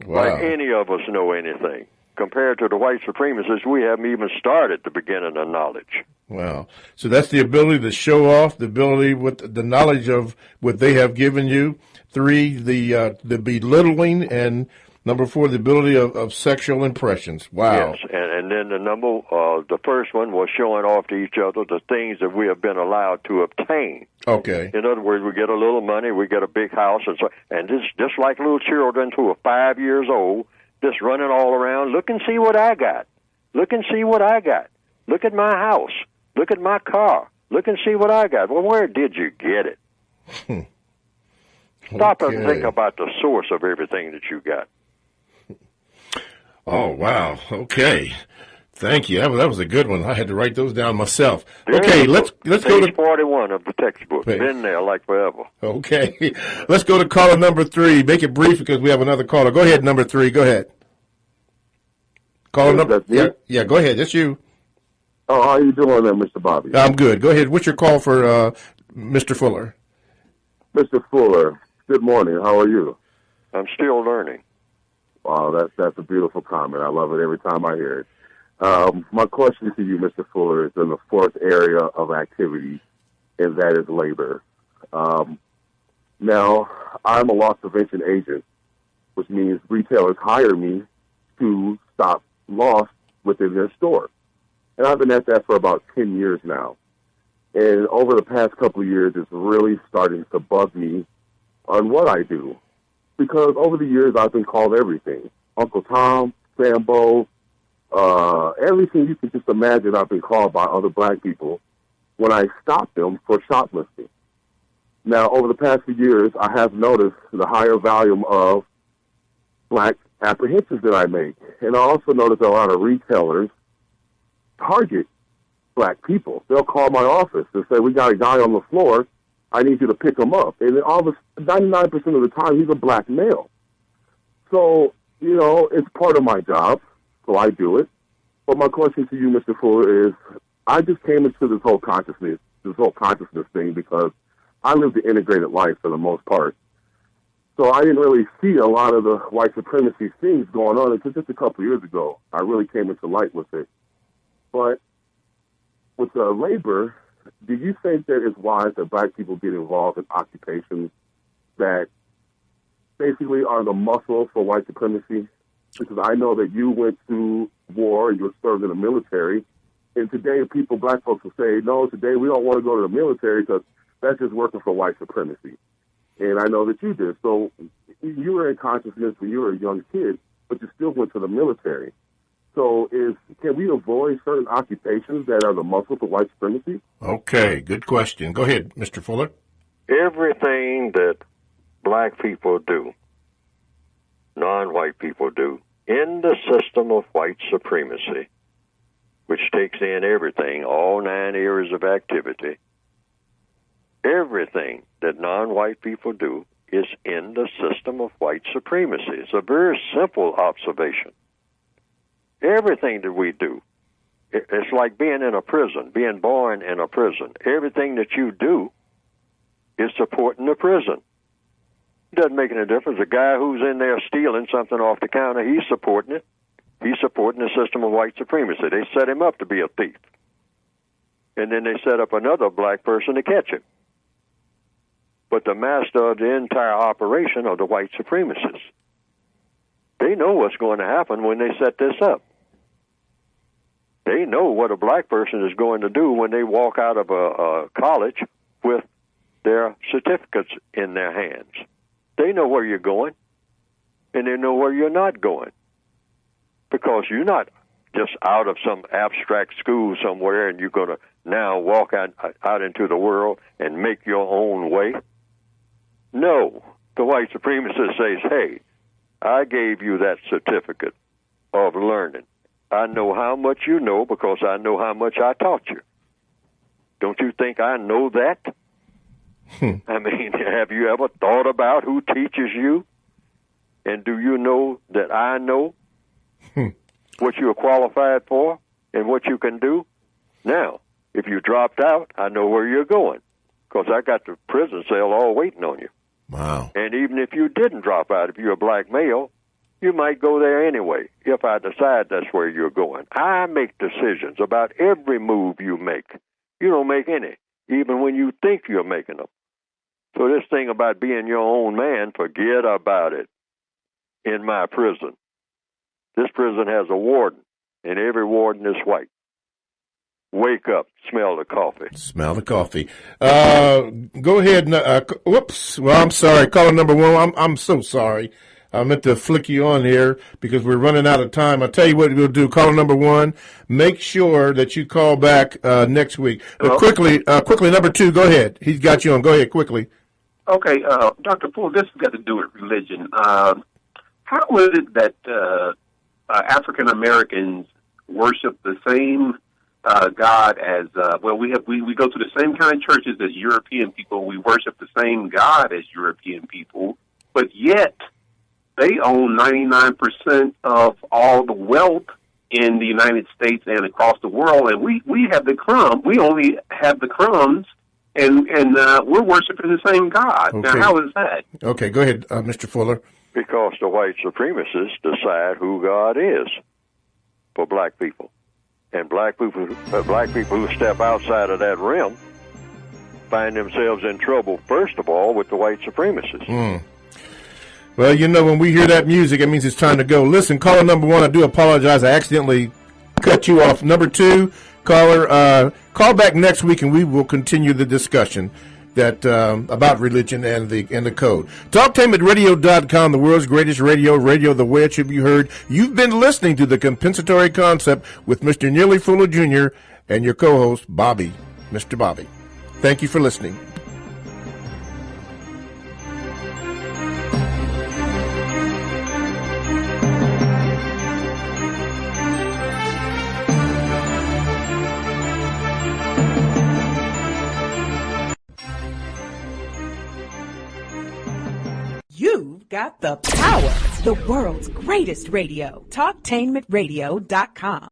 Like any of us know anything. Compared to the white supremacists, we haven't even started the beginning of knowledge. Wow. So that's the ability to show off, the ability with the knowledge of what they have given you. 3, the belittling, and number 4, the ability of sexual impressions. Wow. Yes, and then the first one was showing off to each other the things that we have been allowed to obtain. Okay. In other words, we get a little money, we get a big house, and this just like little children who are 5 years old, just running all around. Look and see what I got. Look and see what I got. Look at my house. Look at my car. Look and see what I got. Well, where did you get it? Stop and think about the source of everything that you got. Oh, wow. Okay. Thank you. That was a good one. I had to write those down myself. Okay, let's go to page 41 of the textbook. Been there like forever. Okay. Let's go to caller number 3. Make it brief because we have another caller. Go ahead, number 3. Go ahead. Caller number. Yeah, go ahead. That's you. Oh, how you doing there, Mr. Bobby? I'm good. Go ahead. What's your call for Mr. Fuller? Mr. Fuller, good morning. How are you? I'm still learning. Wow, that's a beautiful comment. I love it every time I hear it. My question to you, Mr. Fuller, is in the 4th area of activity, and that is labor. Now, I'm a loss prevention agent, which means retailers hire me to stop loss within their store. And I've been at that for about 10 years now. And over the past couple of years, it's really starting to bug me on what I do. Because over the years, I've been called everything. Uncle Tom, Sambo, everything you can just imagine I've been called by other black people when I stop them for shoplifting. Now, over the past few years, I have noticed the higher volume of black apprehensions that I make. And I also noticed a lot of retailers target black people. They'll call my office and say, we got a guy on the floor. I need you to pick him up. And 99% of the time, he's a black male. So, it's part of my job, so I do it. But my question to you, Mr. Fuller, is I just came into this whole consciousness thing because I lived an integrated life for the most part. So I didn't really see a lot of the white supremacy things going on until just a couple of years ago. I really came into light with it. But with labor, do you think that it's wise that black people get involved in occupations that basically are the muscle for white supremacy? Because I know that you went through war and you were serving in the military. And today, black folks will say, no, today we don't want to go to the military because that's just working for white supremacy. And I know that you did. So you were in consciousness when you were a young kid, but you still went to the military. So can we avoid certain occupations that are the muscle for white supremacy? Okay, good question. Go ahead, Mr. Fuller. Everything that black people do, non-white people do, in the system of white supremacy, which takes in everything, all 9 areas of activity, everything that non-white people do is in the system of white supremacy. It's a very simple observation. Everything that we do, it's like being in a prison, being born in a prison. Everything that you do is supporting the prison. It doesn't make any difference. A guy who's in there stealing something off the counter, he's supporting it. He's supporting the system of white supremacy. They set him up to be a thief. And then they set up another black person to catch him. But the master of the entire operation are the white supremacists. They know what's going to happen when they set this up. They know what a black person is going to do when they walk out of a college with their certificates in their hands. They know where you're going, and they know where you're not going. Because you're not just out of some abstract school somewhere and you're going to now walk out into the world and make your own way. No. The white supremacist says, hey, I gave you that certificate of learning. I know how much you know because I know how much I taught you. Don't you think I know that? I mean, have you ever thought about who teaches you? And do you know that I know what you're qualified for and what you can do? Now, if you dropped out, I know where you're going because I got the prison cell all waiting on you. Wow. And even if you didn't drop out, if you're a black male, you might go there anyway if I decide that's where you're going. I make decisions about every move you make. You don't make any, even when you think you're making them. So this thing about being your own man, forget about it. In my prison, this prison has a warden, and every warden is white. Wake up, smell the coffee. Smell the coffee. Go ahead. Whoops. Well, I'm sorry. Caller number one. I'm so sorry. I meant to flick you on here because we're running out of time. I'll tell you what we'll do. Caller number one, make sure that you call back next week. But quickly, number two, go ahead. He's got you on. Go ahead, quickly. Okay, Dr. Poole, this has got to do with religion. How is it that African Americans worship the same God as we go to the same kind of churches as European people. We worship the same God as European people, but yet they own 99% of all the wealth in the United States and across the world, and we have the crumbs. We only have the crumbs, and we're worshiping the same God. Okay. Now, how is that? Okay, go ahead, Mr. Fuller. Because the white supremacists decide who God is for black people. And black people who step outside of that realm find themselves in trouble, first of all, with the white supremacists. Well, when we hear that music, it means it's time to go. Listen, caller number one, I do apologize. I accidentally cut you off. Number two, caller, call back next week, and we will continue the discussion that about religion and the code. TalkTameRadio.com, the world's greatest radio the way it should be heard. You've been listening to The Compensatory Concept with Mr. Neely Fuller Jr. and your co-host, Bobby, Mr. Bobby. Thank you for listening. got the power. The world's greatest radio. TalkTainmentRadio.com.